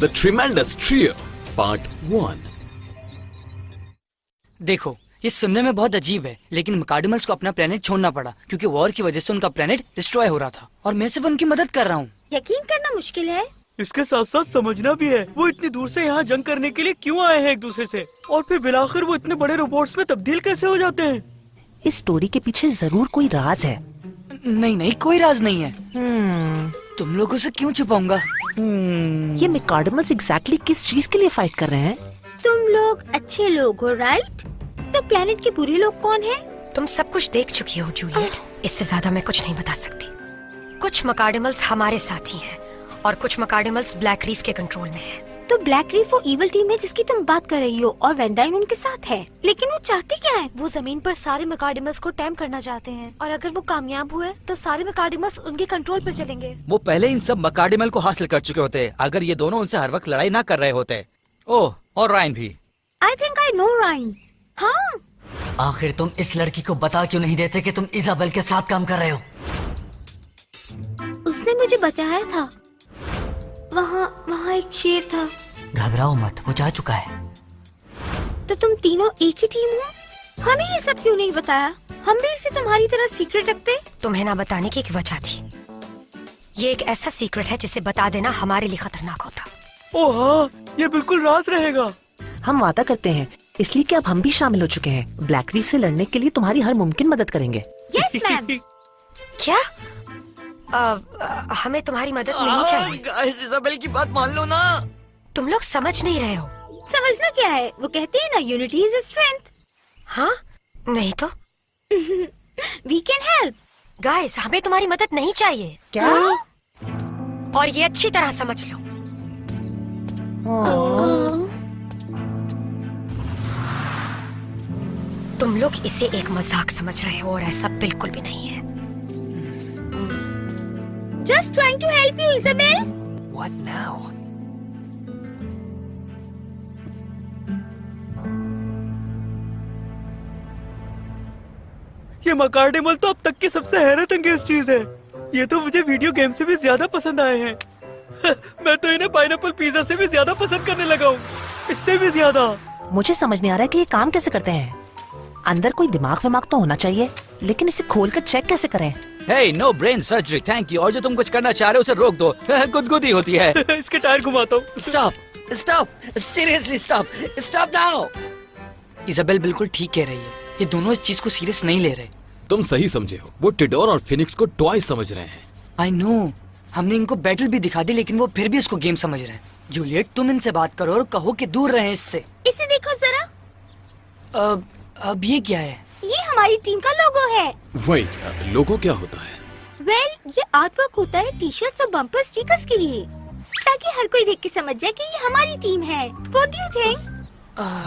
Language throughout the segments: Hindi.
The Tremendous Trio Part 1। देखो, ये सुनने में बहुत अजीब है, लेकिन मकाडमल्स को अपना प्लेनेट छोड़ना पड़ा क्योंकि वॉर की वजह से उनका प्लेनेट डिस्ट्रॉय हो रहा था और मैं सिर्फ उनकी मदद कर रहा हूँ। यकीन करना मुश्किल है। इसके साथ साथ समझना भी है वो इतनी दूर से यहाँ जंग करने के लिए क्यों आए हैं एक दूसरे से, और फिर बिलाखिर वो इतने बड़े रोबोट्स में तब्दील कैसे हो जाते हैं। इस स्टोरी के पीछे जरूर कोई राज है। नहीं, कोई राज नहीं है। तुम लोगों से क्यों छुपाऊंगा? ये मकाडमल्स एग्जैक्टली किस चीज के लिए फाइट कर रहे हैं? तुम लोग अच्छे लोग हो, राइट? तो प्लेनेट के बुरे लोग कौन हैं? तुम सब कुछ देख चुकी हो जूलियट, इससे ज्यादा मैं कुछ नहीं बता सकती। कुछ मकाडमल्स हमारे साथी हैं और कुछ मकाडमल्स ब्लैक रीफ के कंट्रोल में हैं। तो ब्लैक रीफ वो इविल टीम है जिसकी तुम बात कर रही हो और वेंडाइन उनके साथ है, लेकिन वो चाहती क्या है? वो जमीन पर सारे मकाडमल्स को टैम करना चाहते हैं और अगर वो कामयाब हुए तो सारे मकाडमल्स उनके कंट्रोल पर चलेंगे। वो पहले इन सब मकाडमल को हासिल कर चुके होते अगर ये दोनों उनसे हर वक्त लड़ाई ना कर रहे होते। ओह, और रायन भी। I think I know Ryan. हाँ, आखिर तुम इस लड़की को बता क्यों नहीं देते कि तुम इजाबेल के साथ काम कर रहे हो? उसने मुझे बचाया था। वहाँ एक शेर था। घबराओ मत, वो जा चुका है। तो तुम तीनों एक ही टीम हो? हमें ये सब क्यों नहीं बताया? हम भी इसे तुम्हारी तरह सीक्रेट रखते। तुम्हें ना बताने की एक वजह थी। ये एक ऐसा सीक्रेट है जिसे बता देना हमारे लिए खतरनाक होता। ओह हाँ, ये बिल्कुल राज रहेगा। हम वादा करते हैं, इसलिए कि अब हम भी शामिल हो चुके हैं। ब्लैक रीफ से लड़ने के लिए तुम्हारी हर मुमकिन मदद करेंगे। Yes ma'am. क्या? हमें तुम्हारी मदद नहीं चाहिए। गाइस, इजाबेल की बात मान लो ना। तुम लोग समझ नहीं रहे हो। समझना क्या है? वो कहते हैं ना, यूनिटी इज स्ट्रेंथ। हाँ, नहीं तो वी कैन हेल्प। गाइस, हमें तुम्हारी मदद नहीं चाहिए। क्या? और ये अच्छी तरह समझ लो। तुम लोग इसे एक मजाक समझ रहे हो और ऐसा बिल्कुल भी नहीं है। Just trying to help you, Isabel. What now? ये मकाडमल तो अब तक की सबसे हैरत अंगेज चीज है। ये तो मुझे वीडियो गेम से भी ज्यादा पसंद आए हैं। मैं तो इन्हें पाइनएप्पल पिज्जा से भी ज्यादा पसंद करने लगा हूँ, इससे भी ज्यादा। मुझे समझ नहीं आ रहा है कि ये काम कैसे करते हैं। अंदर कोई दिमाग तो होना चाहिए, लेकिन इसे खोलकर चेक कैसे करें? Hey, no brain surgery, thank you. और जो तुम कुछ करना चाह रहे हो उसे रोक दो। गुदगुदी होती है। इसके टायर घुमाता हूँ। Stop! Seriously stop! Stop now! Isabel बिल्कुल ठीक कह रही है। ये दोनों इस चीज को सीरियस नहीं ले रहे। तुम सही समझे हो, वो टिडोर और फिनिक्स को टॉय समझ रहे हैं। आई नो, हमने इनको बैटल भी दिखा दी, लेकिन वो फिर भी इसको गेम समझ रहे हैं। जूलियट, तुम इनसे बात करो और कहो कि दूर रहें इससे। इसे देखो जरा। अब ये क्या है? ये हमारी टीम का लोगो है। वही, लोगो क्या होता है? ये आर्टवर्क होता है टी-शर्ट्स और बम्पर स्टिकर्स के लिए, ताकि हर कोई देख के समझ जाए कि ये हमारी टीम है। What do you think?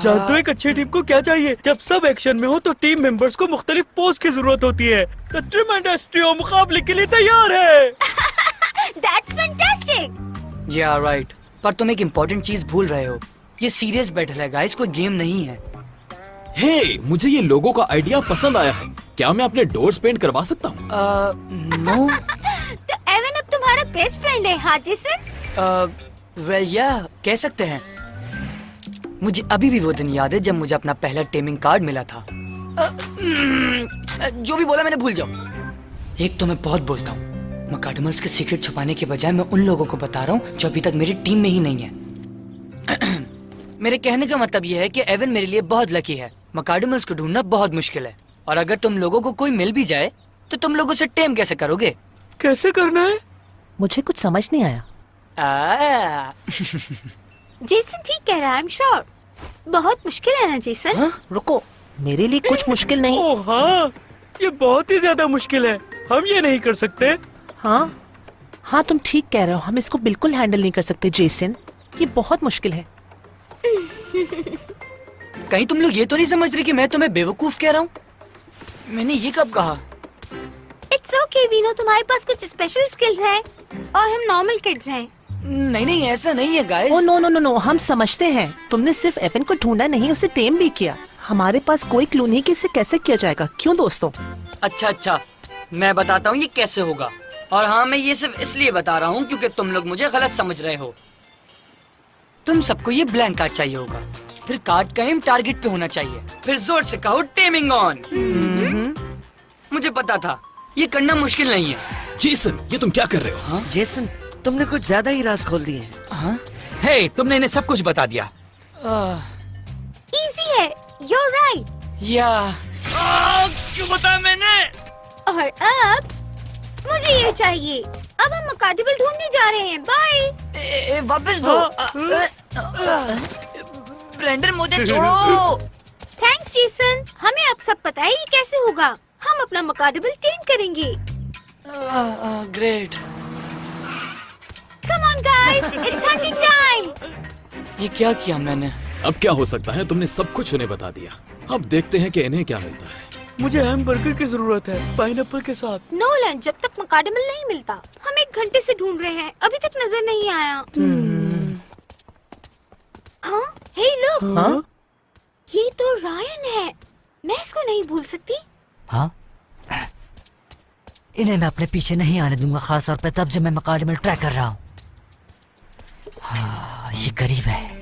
जानते हो एक अच्छी टीम को क्या चाहिए? जब सब एक्शन में हो तो टीम मेंबर्स को मुख्तलिफ पोज की जरूरत होती है। The Tremendous Trio मुकाबले के लिए तैयार है। That's fantastic. Yeah, right. पर तुम एक इम्पोर्टेंट चीज भूल रहे हो। ये सीरियस बैटल है गाइस, कोई गेम नहीं है। हे, मुझे ये लोगो का आइडिया पसंद आया है। क्या मैं अपने डोर्स पेंट करवा सकता हूँ? नो। तो एवन अब तुम्हारा बेस्ट फ्रेंड है, हाँ जेसन? वेल या कह सकते हैं। मुझे अभी भी वो दिन याद है जब मुझे अपना पहला टेमिंग कार्ड मिला था। जो भी बोला मैंने भूल जाओ। एक तो मैं बहुत बोलता हूँ, मकाडमल्स के सीक्रेट छुपाने के बजाय मैं उन लोगों को बता रहा हूँ जो अभी तक मेरी टीम में ही नहीं है। मेरे कहने का मतलब यह है कि एवन मेरे लिए बहुत लकी है। मकाडमल्स को ढूंढना बहुत मुश्किल है, और अगर तुम लोगों को कोई मिल भी जाए तो तुम लोगों से टेम कैसे करोगे? कैसे करना है? मुझे कुछ समझ नहीं आया। जेसन ठीक कह रहा है, आई एम श्योर। बहुत मुश्किल है ना जेसन? हाँ? रुको, मेरे लिए कुछ मुश्किल नहीं। ओह हाँ, ये बहुत ही ज्यादा मुश्किल है। हम ये नहीं कर सकते। हाँ, तुम ठीक कह रहे हो। हम इसको बिल्कुल हैंडल नहीं कर सकते जेसन, ये बहुत मुश्किल है। कहीं तुम लोग ये तो नहीं समझ रहे कि मैं तुम्हें बेवकूफ कह रहा हूँ? मैंने ये कब कहा? इट्स ओके वीनो, तुम्हारे पास कुछ स्पेशल स्किल्स हैं और हम नॉर्मल किड्स हैं। नहीं, ऐसा नहीं है गाइस। ओह नो, हम समझते हैं। तुमने सिर्फ एवन को ढूंढा नहीं, उसे टेम भी किया। हमारे पास कोई क्लू नहीं कि इसे कैसे किया जाएगा। क्यों दोस्तों? अच्छा, मैं बताता हूँ ये कैसे होगा। और हाँ, मैं ये सिर्फ इसलिए बता रहा हूँ क्योंकि तुम लोग मुझे गलत समझ रहे हो। तुम सबको ये ब्लैंक कार्ड चाहिए होगा, फिर कार्ड का एम टारगेट पे होना चाहिए, फिर जोर से कहो टेमिंग ऑन। मुझे पता था ये करना मुश्किल नहीं है। जेसन, ये तुम क्या कर रहे हो? जेसन, तुमने कुछ ज्यादा ही राज खोल दिए हैं। हे, तुमने इन्हें सब कुछ बता दिया। इजी है, you're right। या क्यों बताया मैंने? और अब मुझे ये चाहिए। अब हम मकाडिबल ढूंढने जा रहे हैं। बाय। वापस दो। ब्लेंडर मुझे छोड़ो। थैंक्स जेसन, हमें अब सब पता है ये कैसे होगा। हम अपना मकाडिबल टेम करेंगे। Great. Come on guys, it's hunting time. ये क्या किया मैंने? अब क्या हो सकता है, तुमने सब कुछ उन्हें बता दिया। अब देखते हैं कि इन्हें क्या मिलता है। मुझे हैमबर्गर की जरूरत है, पाइनएप्पल के साथ। नोलन, जब तक मकाडिबल नहीं मिलता हम 1 घंटे से ढूंढ रहे हैं, अभी तक नजर नहीं आया। हाँ, हे लुक। हाँ? ये तो रायन है, मैं इसको नहीं भूल सकती। हाँ, इन्हें मैं अपने पीछे नहीं आने दूंगा, खास तौर पे तब जब मैं मकाडिबल ट्रैक कर रहा हूँ। हाँ, ये करीब है,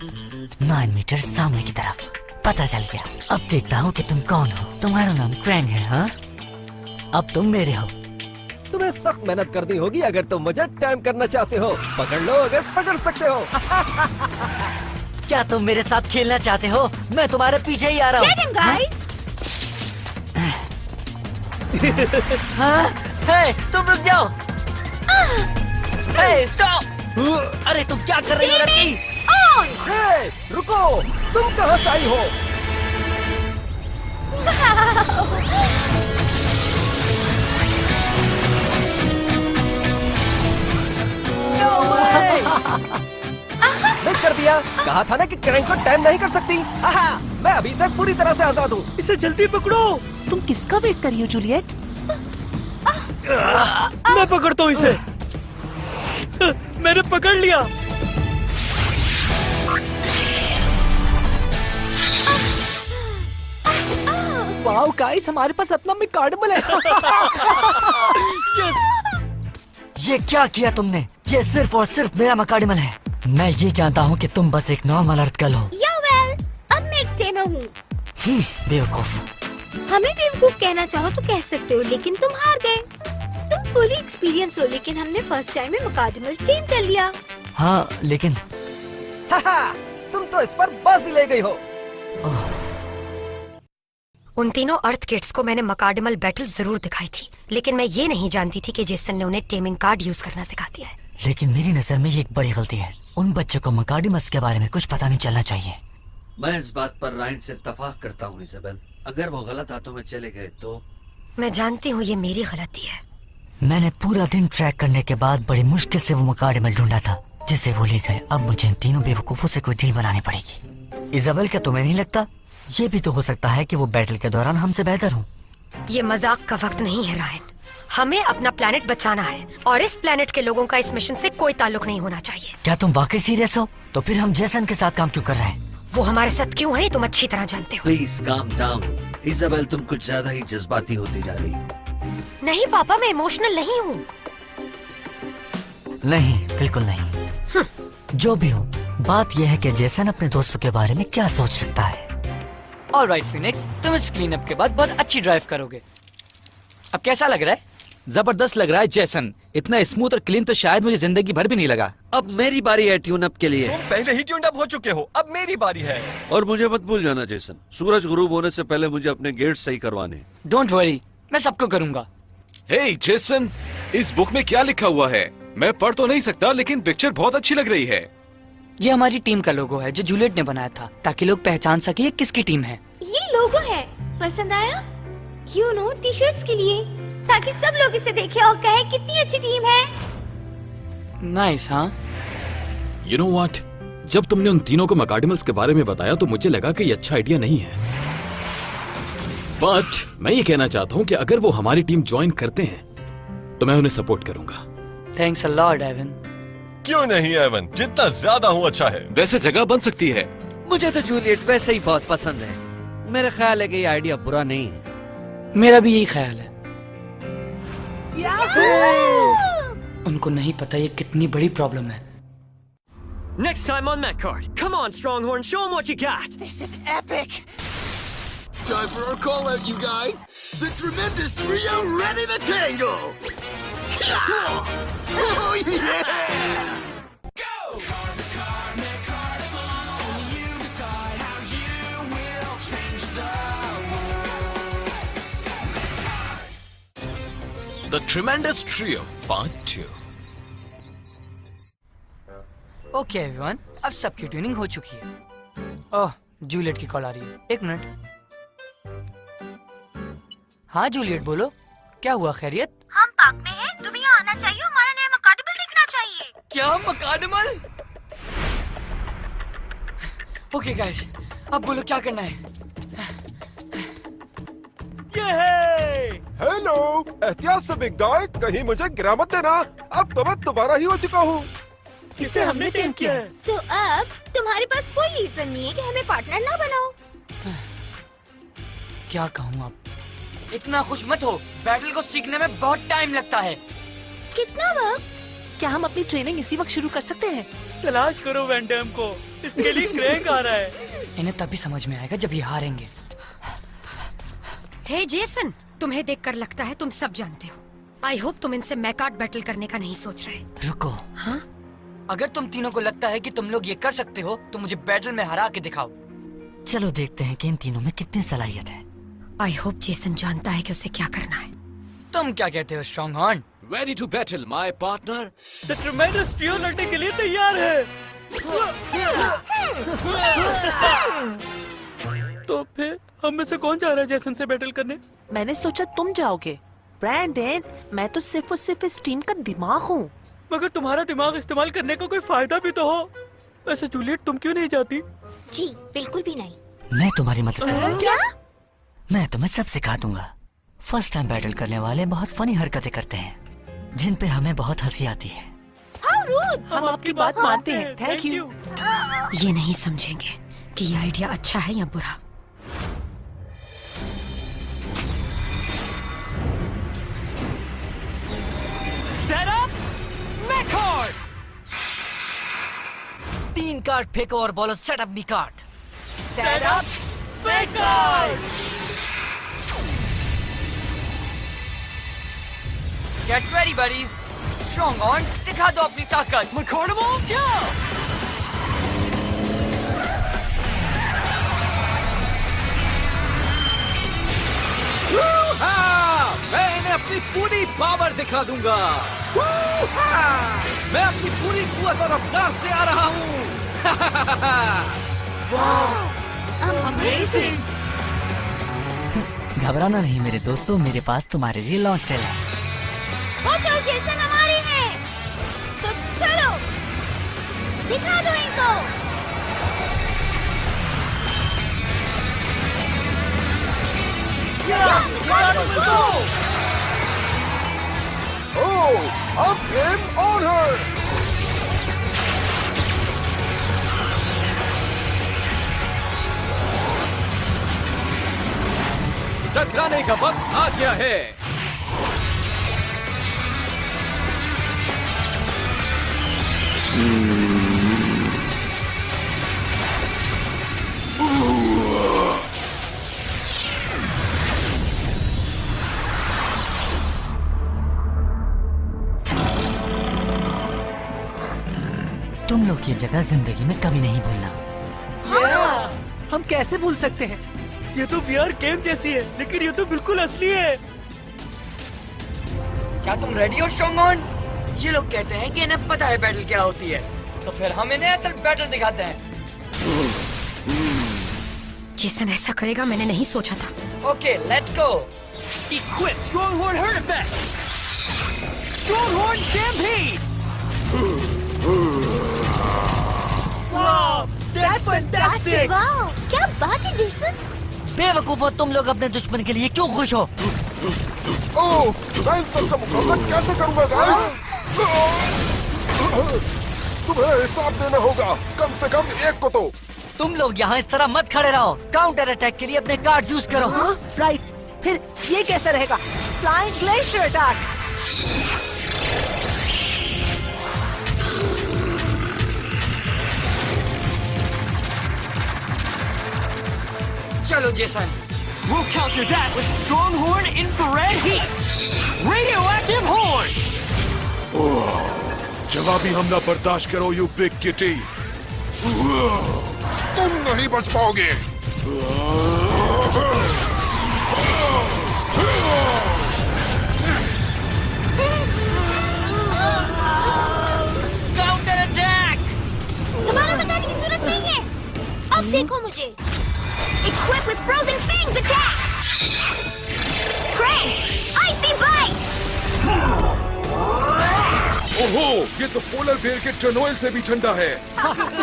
9 मीटर सामने की तरफ। पता चल गया। अब देखता हूँ कि तुम कौन हो। तुम्हारा नाम क्रैंग है, हाँ? अब तुम मेरे हो। तुम्हें सख्त मेहनत करनी होगी अगर तुम मुझे टाइम करना चाहते हो। पकड़ लो अगर पकड़ सकते हो। क्या तुम मेरे साथ खेलना चाहते हो? मैं तुम्हारे पीछे ही आ रहा Get him, हूँ। guys। हाँ? हे, तुम रुक जाओ। हे, स्टॉप! अरे तुम क्या कर रही हो लड़की? हे, रुको, तुम कहाँ से आई हो? मिस कर दिया। कहा था ना कि क्रैंक को टाइम नहीं कर सकती। आहा, मैं अभी तक पूरी तरह से आजाद हूँ। इसे जल्दी पकड़ो। तुम किसका वेट कर रही हो जूलियट? मैं पकड़ता हूँ इसे। मैंने पकड़ लिया। वाओ गाइस, हमारे पास अपना मकाडिबल है। ये क्या किया तुमने? ये सिर्फ और सिर्फ मेरा मकाडिबल है। मैं ये जानता हूँ कि तुम बस एक नॉर्मल अर्थ गर्ल हो। या वेल, अब मैं एक टेमर हूँ। बेवकूफ। हमें बेवकूफ कहना चाहो तो कह सकते हो, लेकिन तुम हार गए। तुम फुली एक्सपीरियंस हो, लेकिन हमने फर्स्ट टाइम में मकाडिबल टीम कर लिया। हाँ, लेकिन तुम तो इस पर बाजी ले गई हो। उन तीनों अर्थ किड्स को मैंने मकाडिमल बैटल जरूर दिखाई थी, लेकिन मैं ये नहीं जानती थी कि जेसन ने उन्हें टेमिंग कार्ड यूज करना सिखा दिया है। लेकिन मेरी नजर में ये एक बड़ी गलती है। उन बच्चों को मकाडिमल्स के बारे में कुछ पता नहीं चलना चाहिए। मैं इस बात पर रायन से इत्तेफाक करता हूँ इज़ाबेल। अगर वो गलत हाथों में चले गए तो। मैं जानती हूँ ये मेरी गलती है। मैंने पूरा दिन ट्रैक करने के बाद बड़ी मुश्किल से वो मकाडिमल ढूंढा था जिसे वो ले गए। अब मुझे इन तीनों बेवकूफों से कोई डील बनानी पड़ेगी। इज़ाबेल, क्या तुम्हें नहीं लगता ये भी तो हो सकता है कि वो बैटल के दौरान हमसे बेहतर हो? ये मजाक का वक्त नहीं है रायन। हमें अपना प्लेनेट बचाना है और इस प्लेनेट के लोगों का इस मिशन से कोई ताल्लुक नहीं होना चाहिए। क्या तुम वाकई सीरियस हो? तो फिर हम जेसन के साथ काम क्यों कर रहे हैं? वो हमारे साथ क्यों है तुम अच्छी तरह जानते हो। प्लीज काम डाउन इज़ाबेल, तुम कुछ ज्यादा ही जज्बाती होती जा रही हो। नहीं पापा, मैं इमोशनल नहीं हूँ। नहीं, बिल्कुल नहीं। जो भी हो, बात यह है कि जेसन अपने दोस्तों के बारे में क्या सोच सकता है। ऑलराइट फिनिक्स, तुम इस क्लीन अप के बाद बहुत अच्छी ड्राइव करोगे। अब कैसा लग रहा है? जबरदस्त लग रहा है जेसन। इतना स्मूथ और क्लीन तो शायद मुझे जिंदगी भर भी नहीं लगा। अब मेरी बारी है ट्यून अप के लिए। तुम पहले ही ट्यून अप हो चुके हो, अब मेरी बारी है। और मुझे मत भूल जाना जेसन, सूरज गुरूब होने से पहले मुझे अपने गेट सही करवाने। डोंट वरी, मैं सबको करूंगा। हे जेसन, इस बुक में क्या लिखा हुआ है? मैं पढ़ तो नहीं सकता, लेकिन पिक्चर बहुत अच्छी लग रही है। ये हमारी टीम का लोगो है जो जूलियट ने बनाया था, ताकि लोग पहचान सके ये किसकी टीम है। ये लोगो है, पसंद आया? यू नो, टी शर्ट्स के लिए, ताकि सब लोग इसे देखें और कहे कितनी अच्छी टीम है। नाइस, हाँ? You know what? जब तुमने उन तीनों को मकाडिमल्स के बारे में बताया तो मुझे लगा कि ये अच्छा आइडिया नहीं है। बट मैं ये कहना चाहता हूँ कि अगर वो हमारी टीम ज्वाइन करते हैं तो मैं उन्हें सपोर्ट करूंगा। Thanks a lot Evan. क्यों नहीं एवन, जितना ज्यादा हूँ अच्छा है। वैसे जगह बन सकती है। मुझे तो जूलियट वैसे ही बहुत पसंद है। मेरा ख्याल है कि ये आइडिया बुरा नहीं है। मेरा भी यही ख्याल है। उनको नहीं पता ये कितनी बड़ी प्रॉब्लम है। Next time on Metcard. Come on, Stronghorn, show him what you got. This is epic. Time for our call out, you guys. The tremendous trio ready to tangle. Oh yeah! Go! The Tremendous Trio Part 2. Okay everyone, अब सबकी ट्यूनिंग हो चुकी है। ओह, जूलियट की कॉल आ रही है। एक मिनट। हाँ जूलियट बोलो, क्या हुआ? खैरियत? हम पार्क में हैं, तुम्हें यहाँ आना चाहिए, हमारा नया मकाडमल दिखना चाहिए। क्या मकाडमल? ओके गाइस, अब बोलो क्या करना है? हेलो, एहतियात से बिग गाय, कहीं मुझे गिरा मत देना। अब तो मैं दोबारा ही हो चुका हूँ। इसे हमने टेम किया है। तो अब तुम्हारे पास कोई रीजन नहीं है कि हमें पार्टनर ना बनाओ। क्या कहूँ अब? इतना खुश मत हो, बैटल को सीखने में बहुत टाइम लगता है। कितना वक्त? क्या हम अपनी ट्रेनिंग इसी वक्त शुरू कर सकते हैं? तलाश करो वैंडम को, इसके लिए क्रैंक आ रहा है। इन्हें तभी समझ में आएगा जब ये हारेंगे। हे जेसन, तुम्हें देखकर लगता है तुम सब जानते हो। आई होप तुम इनसे मैकार्ड बैटल करने का नहीं सोच रहे। रुको। हाँ? अगर तुम तीनों को लगता है कि तुम लोग ये कर सकते हो तो मुझे बैटल में हरा के दिखाओ। चलो देखते हैं कि इन तीनों में कितनी सलाहियत है। आई होप जेसन जानता है कि उसे क्या करना है। तुम क्या कहते हो स्ट्रॉन्गहॉर्न? Ready to battle, my partner. The tremendous trio लड़ने के लिए तैयार है। तो फिर हम में से कौन जा रहा है जेसन से बैटल करने? मैंने सोचा तुम जाओगे। ब्रैंडन, मैं तो सिर्फ और सिर्फ इस टीम का दिमाग हूँ। मगर तुम्हारा दिमाग इस्तेमाल करने का कोई फायदा भी तो हो। वैसे जूलियट, तुम क्यों नहीं जाती? जी बिल्कुल भी नहीं। मैं तुम्हारी मदद करूंगा। क्या? मैं तुम्हें सब सिखा दूंगा। फर्स्ट टाइम बैटल करने वाले बहुत फनी हरकतें करते हैं जिन पे हमें बहुत हंसी आती है। हम आपकी बात मानते हैं। Thank you. ये नहीं समझेंगे कि ये आइडिया अच्छा है या बुरा। Set up, Metcard! 3 कार्ड फेंको और बोलो सेटअप मी card. Set up, Metcard! Get ready, buddies. Stronghorn, दिखा दो अपनी ताकत। Macardable, go! मैं इन्हें अपनी पूरी पावर दिखा दूंगा। मैं अपनी पूरी कुव्वत और रफ्तार से आ रहा हूँ। Amazing! घबराना नहीं मेरे दोस्तों, मेरे पास तुम्हारे लिए लॉन्च सेल है। चलो जेसन हमारी है। तो चलो दिखा दो इनको। Oh, up game on her! टकराने का वक्त आ गया है। तुम लोग ये जगह जिंदगी में कभी नहीं भूलना। हम कैसे भूल सकते हैं? ये तो VR गेम जैसी है, लेकिन ये तो बिल्कुल असली है। क्या तुम रेडी हो स्ट्रॉन्गहॉर्न? ये लोग कहते हैं कि इन्हें पता है बैटल क्या होती है, तो फिर हम इन्हें असल बैटल दिखाते हैं। जेसन ऐसा करेगा मैंने नहीं सोचा था। Okay, let's go. Equip Stronghorn Herd Effect! Stronghorn Stampede! Wow! That's fantastic! वाह, क्या बात है जेसन? बेवकूफो, तुम लोग अपने दुश्मन के लिए क्यों खुश हो? ओह, मैं इन सबका मुकाबला कैसे करूंगा गाइस? तुम्हें हिसाब देना होगा, कम से कम एक को तो। तुम लोग यहाँ इस तरह मत खड़े रहो। काउंटर अटैक के लिए अपने कार्ड यूज करो। राइट, फिर ये कैसा रहेगा? Flying glacier attack. चलो Jason. We'll counter that with Stronghorn infrared heat. Radioactive horns. जवाबी हमला बर्दाश्त करो यू बिग किटी। तुम नहीं बच पाओगे। Counter attack. दोबारा बताने की जरूरत नहीं है। अब देखो मुझे। Equipped with frozen fangs attack. Crank, icy bite. ओहो, ये तो पोलर बेयर के टर्नोइल से भी ठंडा है।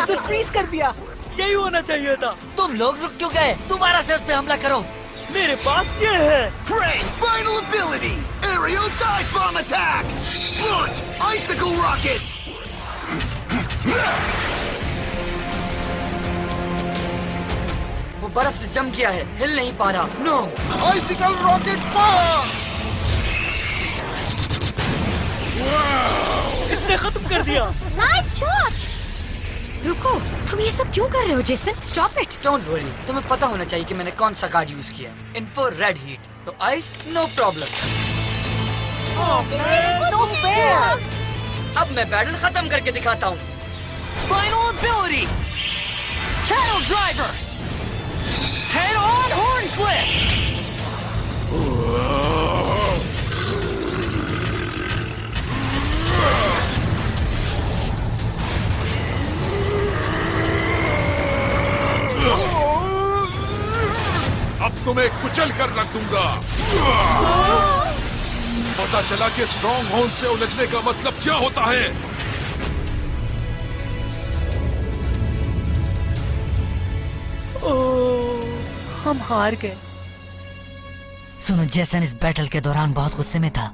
उसे फ्रीज कर दिया। यही होना चाहिए था। तुम लोग रुक क्यों गए? दोबारा से उस पे हमला करो। मेरे पास ये है। Crane, final ability, aerial dive bomb attack. Launch icicle rockets. वो बर्फ से जम गया है, हिल नहीं पा रहा। नो। Icicle rocket fire. इसने खत्म कर दिया। Nice shot. रुको, तुम ये सब क्यों कर रहे हो Jason? Stop it. Don't worry, तुम्हें पता होना चाहिए कि मैंने कौन सा कार्ड यूज किया। इन्फो रेड हीट, तो ice no problem. No fair. अब मैं बैटल खत्म करके दिखाता हूँ। Final ability. Shadow Driver. Head on horn flip. अब तुम्हें कुचल कर रख दूंगा। पता चला कि स्ट्रॉन्ग होर्न से उलझने का मतलब क्या होता है। हम हार गए। सुनो, जेसन इस बैटल के दौरान बहुत गुस्से में था।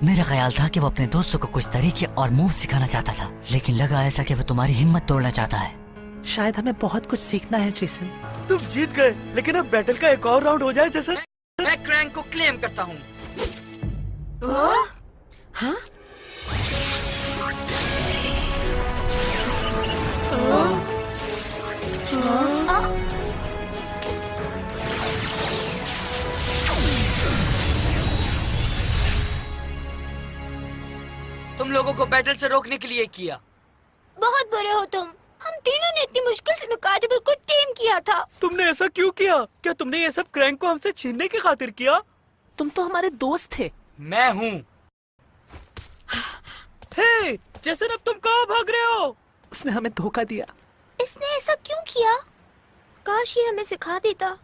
मेरा ख्याल था कि वो अपने दोस्तों को कुछ तरीके और मूव सिखाना चाहता था, लेकिन लगा ऐसा कि वो तुम्हारी हिम्मत तोड़ना चाहता है। शायद हमें बहुत कुछ सीखना है जेसन। तुम जीत गए, लेकिन अब बैटल का एक और राउंड हो जाए जेसन। मैं क्रैंक को क्लेम करता हूँ। हाँ? तुम लोगों को बैटल से रोकने के लिए किया। बहुत बुरे हो तुम। हम तीनों ने इतनी मुश्किल से मुकाबले को टीम किया था। तुमने ऐसा क्यों किया? क्या तुमने ये सब क्रैंक को हमसे छीनने की खातिर किया? तुम तो हमारे दोस्त थे। मैं हूँ। हे, जेसन अब तुम कहाँ भाग रहे हो? उसने हमें धोखा दिया। इसने ऐसा क्यों किया? काश ये हमें सिखा देता।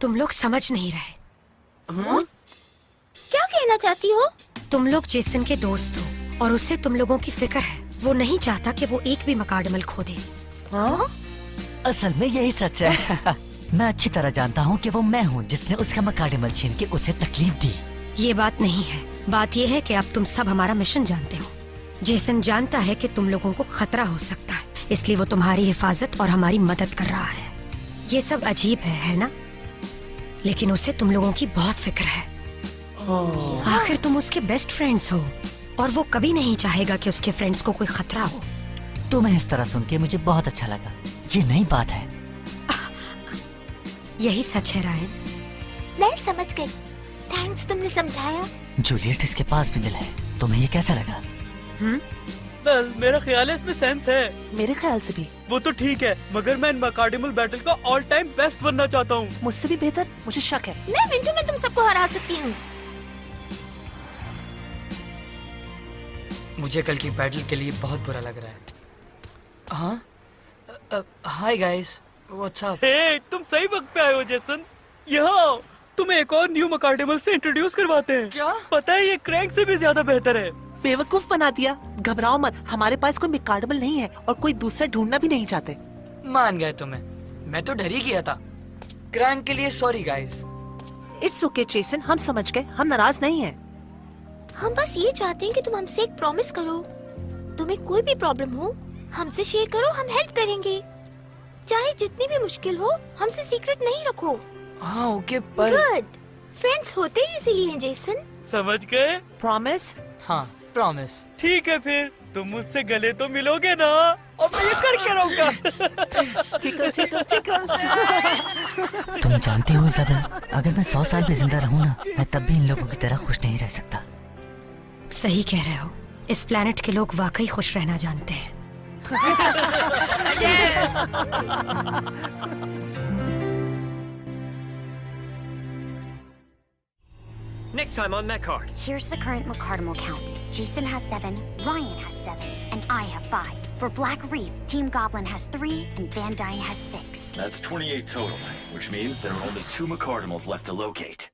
तुम लोग समझ नहीं रहे। क्या कहना चाहती हो? तुम लोग जेसन के दोस्त हो और उससे तुम लोगों की फिक्र है। वो नहीं चाहता कि वो एक भी मकाडमल खो दे। असल में यही सच है। मैं अच्छी तरह जानता हूँ कि वो मैं हूँ जिसने उसका मकाडमल छीन के उसे तकलीफ दी। ये बात नहीं है। बात ये है कि अब तुम सब हमारा मिशन जानते हो। जेसन जानता है कि तुम लोगों को खतरा हो सकता है, इसलिए वो तुम्हारी हिफाजत और हमारी मदद कर रहा है। ये सब अजीब है ना? लेकिन उसे तुम लोगों की बहुत फिक्र है। आखिर तुम उसके बेस्ट फ्रेंड्स हो और वो कभी नहीं चाहेगा कि उसके फ्रेंड्स को कोई खतरा हो। तुम्हें इस तरह सुन के मुझे बहुत अच्छा लगा। ये नई बात है। यही सच है रायन। मैं समझ गई। थैंक्स, तुमने समझाया। जूलियट, इसके पास भी दिल है। तुम्हें ये कैसा लगा? वेल, मेरा ख्याल है इसमें सेंस है। मेरे ख्याल से भी। वो तो ठीक है, मगर मैं इन मकाडमल बैटल का ऑल टाइम बेस्ट बनना चाहता हूँ। मुझसे भी बेहतर? मुझे शक है। मैं मिनटों में तुम सबको हरा सकती हूँ। मुझे कल की बैटल के लिए बहुत बुरा लग रहा है। हाँ, हाय गाइस, व्हाट्स अप? हे, तुम सही वक्त पे आए हो जेसन। यहाँ तुम्हें एक और न्यू मकाडमल से इंट्रोड्यूस करवाते हैं। क्या? पता है ये क्रैंक से भी ज्यादा बेहतर है। बेवकूफ बना दिया। घबराओ मत, हमारे पास कोई मकाडमल नहीं है और कोई दूसरा ढूंढना भी नहीं चाहते। मान गए तुम्हें। मैं तो डर ही गया था। क्रैंक के लिए sorry guys. It's okay Jason, हम समझ गए। हम नाराज नहीं हैं। हम बस ये चाहते हैं कि तुम हमसे एक प्रॉमिस करो। तुम्हें कोई भी प्रॉब्लम हो, हमसे शेयर करो, हम हेल्प करेंगे। चाहे जितनी भी मुश्किल हो, हमसे सीक्रेट नहीं रखो। हाँ ओके, पर गुड। फ्रेंड्स होते ही इसीलिए हैं जेसन। समझ गए? प्रॉमिस? हाँ प्रॉमिस। ठीक है फिर। तुम मुझसे गले तो मिलोगे ना, और मैं ये करके रहूंगा। चिकल चिकल चिकल। तुम जानती हो इजाबेल, अगर मैं 100 साल भी जिंदा रहूं ना, मैं तब भी इन लोगों की तरह खुश नहीं रह सकता। सही कह रहे हो, इस प्लेनेट के लोग वाकई खुश रहना जानते हैं। Next time on Mechard. Here's the current McCardimal count. Jason has 7, Ryan has 7, and I have 5. For Black Reef, Team Goblin has 3, and Van Dyne has 6. That's 28 total, which means there are only 2 McCardimals left to locate.